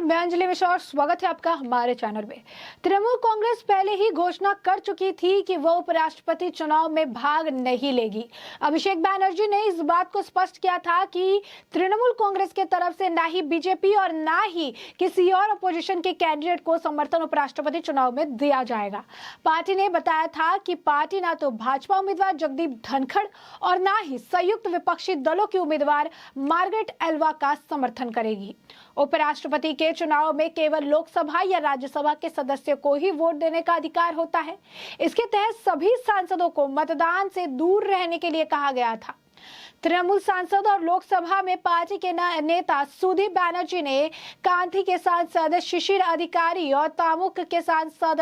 मैं अंजलि मिश्रा और स्वागत है आपका हमारे चैनल में। तृणमूल कांग्रेस पहले ही घोषणा कर चुकी थी कि वो उपराष्ट्रपति चुनाव में भाग नहीं लेगी। अभिषेक बैनर्जी ने इस बात को स्पष्ट किया था कि तृणमूल कांग्रेस के तरफ से ना ही बीजेपी और ना ही किसी और अपोजिशन के कैंडिडेट को समर्थन उपराष्ट्रपति चुनाव में दिया जाएगा। पार्टी ने बताया था कि पार्टी ना तो भाजपा उम्मीदवार जगदीप धनखड़ और ना ही संयुक्त विपक्षी दलों की उम्मीदवार मार्गरेट एल्वा का समर्थन करेगी। उपराष्ट्रपति के चुनाव में केवल लोकसभा या राज्यसभा के सदस्य को ही वोट देने का अधिकार होता है। इसके तहत सभी सांसदों को मतदान से दूर रहने के लिए कहा गया था। तृणमूल सांसद और लोकसभा में पार्टी के नेता सुदीप बैनर्जी ने कांठी के सांसद शिशिर अधिकारी और तामुक के सांसद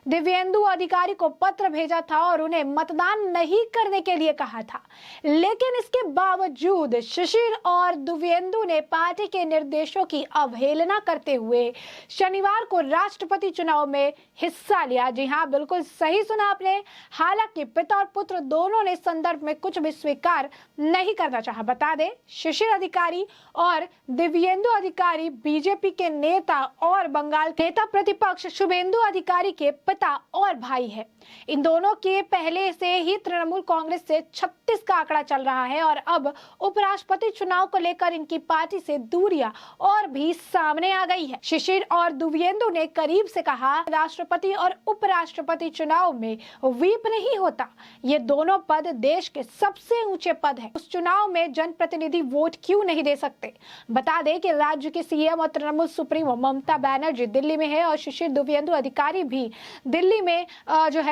दिव्येंदु अधिकारी को पत्र भेजा था और उन्हें मतदान नहीं करने के लिए कहा था, लेकिन इसके बावजूद शिशिर और दिव्येंदु ने पार्टी के निर्देशों की अवहेलना करते हुए शनिवार को राष्ट्रपति चुनाव में हिस्सा लिया। जी हाँ, बिल्कुल सही सुना आपने। हालांकि पिता और पुत्र दोनों ने संदर्भ में कुछ भी स्वीकार नहीं करना चाहा। बता दें, शिशिर अधिकारी और दिव्येंदु अधिकारी बीजेपी के नेता और बंगाल नेता प्रतिपक्ष शुभेंदु अधिकारी के पिता और भाई है। इन दोनों के पहले से ही तृणमूल कांग्रेस से 36 का आंकड़ा चल रहा है और अब उपराष्ट्रपति चुनाव को लेकर इनकी पार्टी से दूरियां और भी सामने आ गई है। शिशिर और दिव्येंदु ने करीब से कहा, राष्ट्रपति और उपराष्ट्रपति चुनाव में व्हीप नहीं होता। ये दोनों पद देश के सबसे ऊंचे पद है। उस चुनाव में जनप्रतिनिधि वोट क्यों नहीं दे सकते? बता दें कि राज्य के सीएम और तृणमूल सुप्रीमो ममता बनर्जी दिल्ली में है और शिशिर दिव्येंदु अधिकारी भी दिल्ली में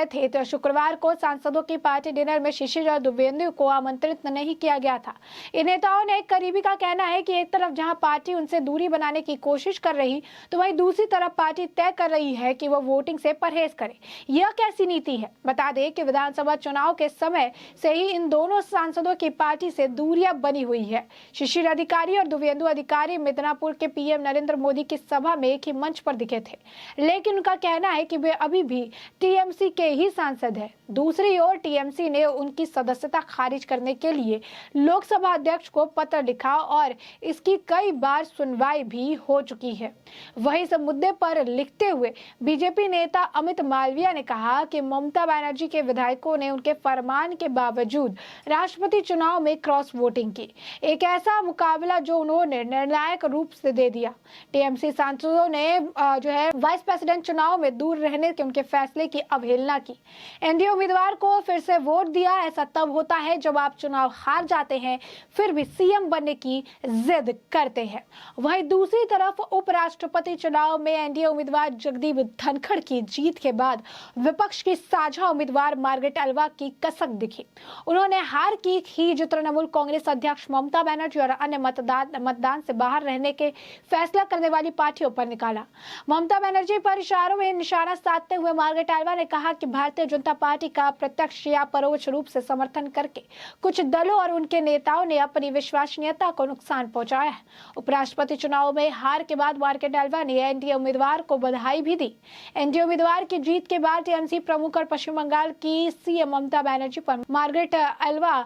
थे। तो शुक्रवार को सांसदों की पार्टी डिनर में शिशिर और दिव्येंदु को आमंत्रित नहीं किया गया था। इन नेताओं ने एक करीबी का कहना है कि एक तरफ जहां पार्टी उनसे दूरी बनाने की कोशिश कर रही, तो वहीं दूसरी तरफ पार्टी तय कर रही है कि वो वोटिंग से परहेज करे। यह कैसी नीति है? बता दें कि विधानसभा चुनाव के समय से ही इन दोनों सांसदों की पार्टी से दूरियां बनी हुई है। शिशिर अधिकारी और दिव्येंदु अधिकारी मिदनापुर के पीएम नरेंद्र मोदी की सभा में एक ही मंच पर दिखे थे, लेकिन उनका कहना है कि वे अभी भी टीएमसी के ही सांसद है। दूसरी ओर टीएमसी ने उनकी सदस्यता खारिज करने के लिए लोकसभा अध्यक्ष को पत्र लिखा और इसकी कई बार सुनवाई भी हो चुकी है। वहीं इस मुद्दे पर लिखते हुए बीजेपी नेता अमित मालविया ने कहा कि ममता बनर्जी के विधायकों ने उनके फरमान के बावजूद राष्ट्रपति चुनाव में क्रॉस वोटिंग की, एक ऐसा मुकाबला जो उन्होंने निर्णायक रूप से दे दिया। टीएमसी सांसदों ने वाइस प्रेसिडेंट चुनाव में दूर रहने के उनके फैसले की अवहेलना की। एनडीए उम्मीदवार को फिर से वोट दिया। ऐसा तब होता है जब आप चुनाव हार जाते हैं फिर भी सीएम बनने की जिद करते हैं। वहीं दूसरी तरफ उपराष्ट्रपति चुनाव में एनडीए उम्मीदवार जगदीप धनखड़ की जीत के बाद विपक्ष की साझा उम्मीदवार मार्गरेट एल्वा की कसक दिखी। उन्होंने हार की खीज तृणमूल कांग्रेस अध्यक्ष ममता बनर्जी और अन्य मतदान से बाहर रहने के फैसला करने वाली पार्टियों पर निकाला। ममता बनर्जी पर इशारों में निशाना साधते हुए मार्गरेट एल्वा ने कहा कि भारतीय जनता पार्टी का प्रत्यक्ष या परोक्ष रूप से समर्थन करके कुछ दलों और उनके नेताओं ने अपनी विश्वसनीयता को नुकसान पहुंचाया है। उपराष्ट्रपति चुनाव में हार के बाद मार्गरेट एल्वा ने एनडीए उम्मीदवार को बधाई भी दी। एनडीए उम्मीदवार की जीत के बाद टीएमसी प्रमुख और पश्चिम बंगाल की सीएम ममता बनर्जी पर मार्गरेट एल्वा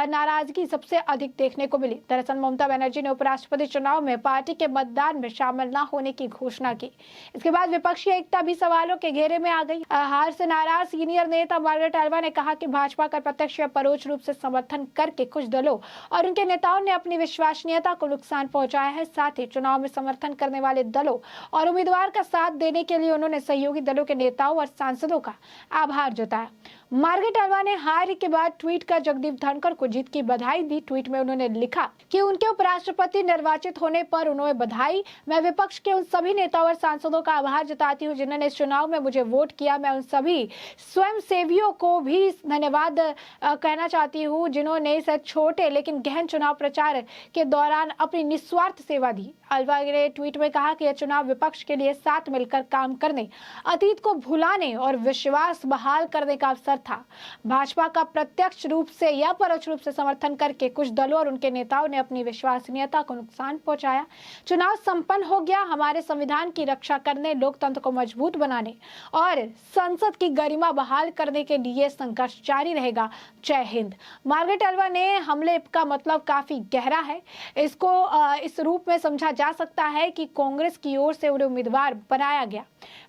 नाराजगी सबसे अधिक देखने को मिली। दरअसल ममता बनर्जी ने उपराष्ट्रपति चुनाव में पार्टी के मतदान में शामिल न होने की घोषणा की। इसके बाद विपक्षी एकता भी सवालों के घेरे में आ गई। हार से नाराज सीनियर नेता मार्गरेट एल्वा ने कहा कि भाजपा का प्रत्यक्ष या परोक्ष रूप से समर्थन करके कुछ दलों और उनके नेताओं ने अपनी विश्वसनीयता को नुकसान पहुंचाया है। साथ ही चुनाव में समर्थन करने वाले दलों और उम्मीदवार का साथ देने के लिए उन्होंने सहयोगी दलों के नेताओं और सांसदों का आभार जताया। मार्गरेट एल्वा ने हार के बाद ट्वीट कर जगदीप धनखड़ को जीत की बधाई दी। ट्वीट में उन्होंने लिखा कि उनके उपराष्ट्रपति निर्वाचित होने पर उन्हें बधाई। मैं विपक्ष के उन सभी नेताओं और सांसदों का आभार जताती हूं जिन्होंने इस चुनाव में मुझे वोट किया। मैं उन सभी स्वयं सेवियों को भी धन्यवाद कहना चाहती हूं जिन्होंने इस छोटे लेकिन गहन चुनाव प्रचार के दौरान अपनी निस्वार्थ सेवा दी। एल्वा ने ट्वीट में कहा कि यह चुनाव विपक्ष के लिए साथ मिलकर काम करने, अतीत को भुलाने और विश्वास बहाल करने का अवसर असर था। भाजपा का प्रत्यक्ष रूप से या परोक्ष रूप से समर्थन करके कुछ दलों और उनके नेताओं ने अपनी विश्वसनीयता को नुकसान पहुंचाया। चुनाव संपन्न हो गया। हमारे संविधान की रक्षा करने, लोकतंत्र को मजबूत बनाने और संसद की गरिमा बहाल करने के लिए संघर्ष जारी रहेगा। जय हिंद। मार्गरेट एल्वा ने हमले का मतलब काफी गहरा है। इसको इस रूप में समझा जा सकता है कि कांग्रेस की ओर से उन्हें उम्मीदवार बनाया गया।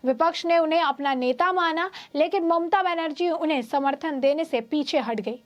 विपक्ष ने उन्हें अपना नेता माना, लेकिन ममता बनर्जी उन्हें समर्थन देने से पीछे हट गई।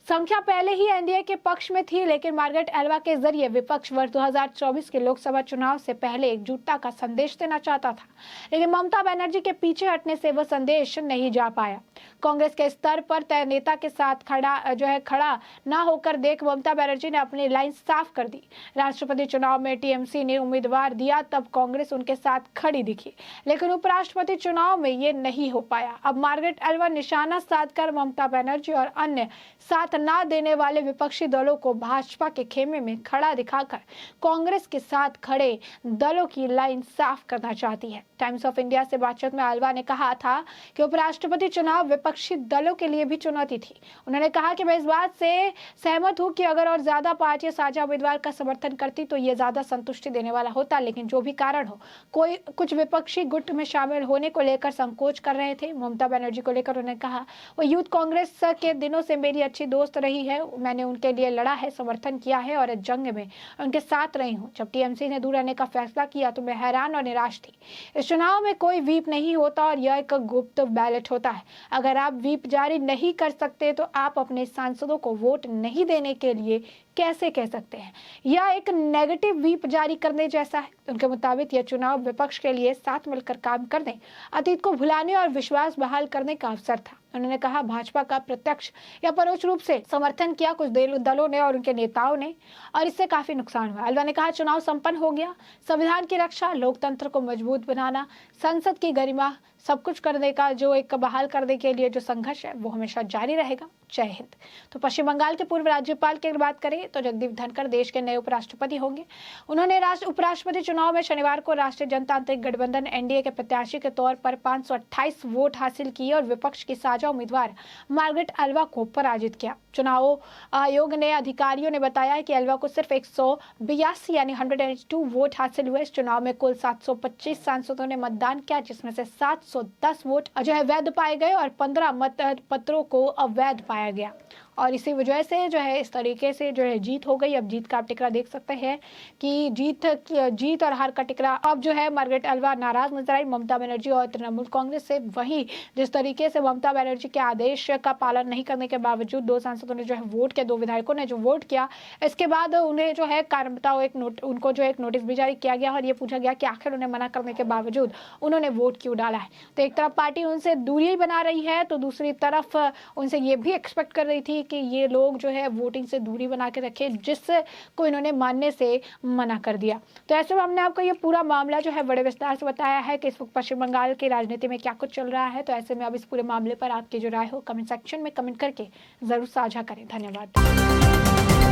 संख्या पहले ही एनडीए के पक्ष में थी, लेकिन मार्गरेट एल्वा के जरिए विपक्ष वर्ष 2024 के लोकसभा चुनाव से पहले एकजुटता का संदेश देना चाहता था, लेकिन ममता बनर्जी के पीछे हटने से वह संदेश नहीं जा पाया। कांग्रेस के स्तर पर तय नेता के साथ खड़ा ना होकर देख ममता बनर्जी ने अपनी लाइन साफ कर दी। राष्ट्रपति चुनाव में टीएमसी ने उम्मीदवार दिया, तब कांग्रेस उनके साथ खड़ी दिखी, लेकिन उपराष्ट्रपति चुनाव में ये नहीं हो पाया। अब मार्गरेट एल्वा निशाना साधकर ममता बनर्जी और अन्य साथ ना देने वाले विपक्षी दलों को भाजपा के खेमे में खड़ा दिखाकर कांग्रेस के साथ खड़े दलों की लाइन साफ करना चाहती है। टाइम्स ऑफ इंडिया से बातचीत में एल्वा ने कहा था कि उपराष्ट्रपति चुनाव विपक्षी दलों के लिए भी चुनौती थी। उन्होंने कहा कि मैं इस बात से सहमत हूं कि अगर और ज्यादा पार्टियां साझा उम्मीदवार का समर्थन करती तो ये ज्यादा संतुष्टि देने वाला होता, लेकिन जो भी कारण हो, कुछ विपक्षी गुट में शामिल होने को लेकर संकोच कर रहे थे। ममता बनर्जी को लेकर उन्होंने कहा, वो यूथ कांग्रेस के दिनों से मेरी अच्छी दोस्त रही है, मैंने उनके लिए लड़ा है, समर्थन किया है और इस जंग में उनके साथ रही हूं। जब टीएमसी ने दूर रहने का फैसला किया तो मैं हैरान और निराश थी। इस चुनाव में कोई व्हीप नहीं होता और यह एक गुप्त बैलेट होता है। अगर आप व्हीप जारी नहीं कर सकते तो आप अपने सांसदों को वोट नहीं देने के लिए कैसे कह सकते हैं? यह एक नेगेटिव व्हीप जारी करने जैसा है। उनके मुताबिक यह चुनाव विपक्ष के लिए साथ मिलकर काम करने, अतीत को भुलाने और विश्वास बहाल करने का अवसर था। उन्होंने कहा, भाजपा का प्रत्यक्ष या परोक्ष रूप से समर्थन किया कुछ दलों ने और उनके नेताओं ने, और इससे काफी नुकसान हुआ। एल्वा ने कहा, चुनाव संपन्न हो गया। संविधान की रक्षा, लोकतंत्र को मजबूत बनाना, संसद की गरिमा सब कुछ करने का जो एक बहाल करने के लिए जो संघर्ष है वो हमेशा जारी रहेगा। जय हिंद। तो पश्चिम बंगाल के पूर्व राज्यपाल की अगर बात करें तो जगदीप धनखड़ देश के नए उपराष्ट्रपति होंगे। उन्होंने उपराष्ट्रपति चुनाव में शनिवार को राष्ट्रीय जनतांत्रिक गठबंधन एनडीए के प्रत्याशी के तौर पर 528 वोट हासिल किए और विपक्ष की साझा उम्मीदवार मार्गरेट एल्वा को पराजित किया। चुनाव आयोग ने अधिकारियों ने बताया कि एल्वा को सिर्फ 182 यानी 182 वोट हासिल हुए। इस चुनाव में कुल 725 सांसदों ने मतदान किया, जिसमें से 710 वोट वैध पाए गए और 15 मत पत्रों को अवैध पाया गया। और इसी वजह से इस तरीके से जीत हो गई। अब जीत का आप टिकरा देख सकते हैं कि जीत और हार का टिकरा अब मार्गरेट एल्वा नाराज नजर आई ममता बनर्जी और तृणमूल कांग्रेस से। वहीं जिस तरीके से ममता बनर्जी के आदेश का पालन नहीं करने के बावजूद दो सांसदों ने वोट किया, दो विधायकों ने वोट किया, इसके बाद उन्हें कारण बताओ उनको एक नोटिस भी जारी किया गया और ये पूछा गया कि आखिर उन्हें मना करने के बावजूद उन्होंने वोट क्यों डाला है। तो एक तरफ पार्टी उनसे दूरी बना रही है, तो दूसरी तरफ उनसे ये भी एक्सपेक्ट कर रही थी कि ये लोग वोटिंग से दूरी बना के रखे, जिसको इन्होंने मानने से मना कर दिया। तो ऐसे में हमने आपको ये पूरा मामला बड़े विस्तार से बताया है कि इस वक्त पश्चिम बंगाल की राजनीति में क्या कुछ चल रहा है। तो ऐसे में अब इस पूरे मामले पर आपकी जो राय हो कमेंट सेक्शन में कमेंट करके जरूर साझा करें। धन्यवाद।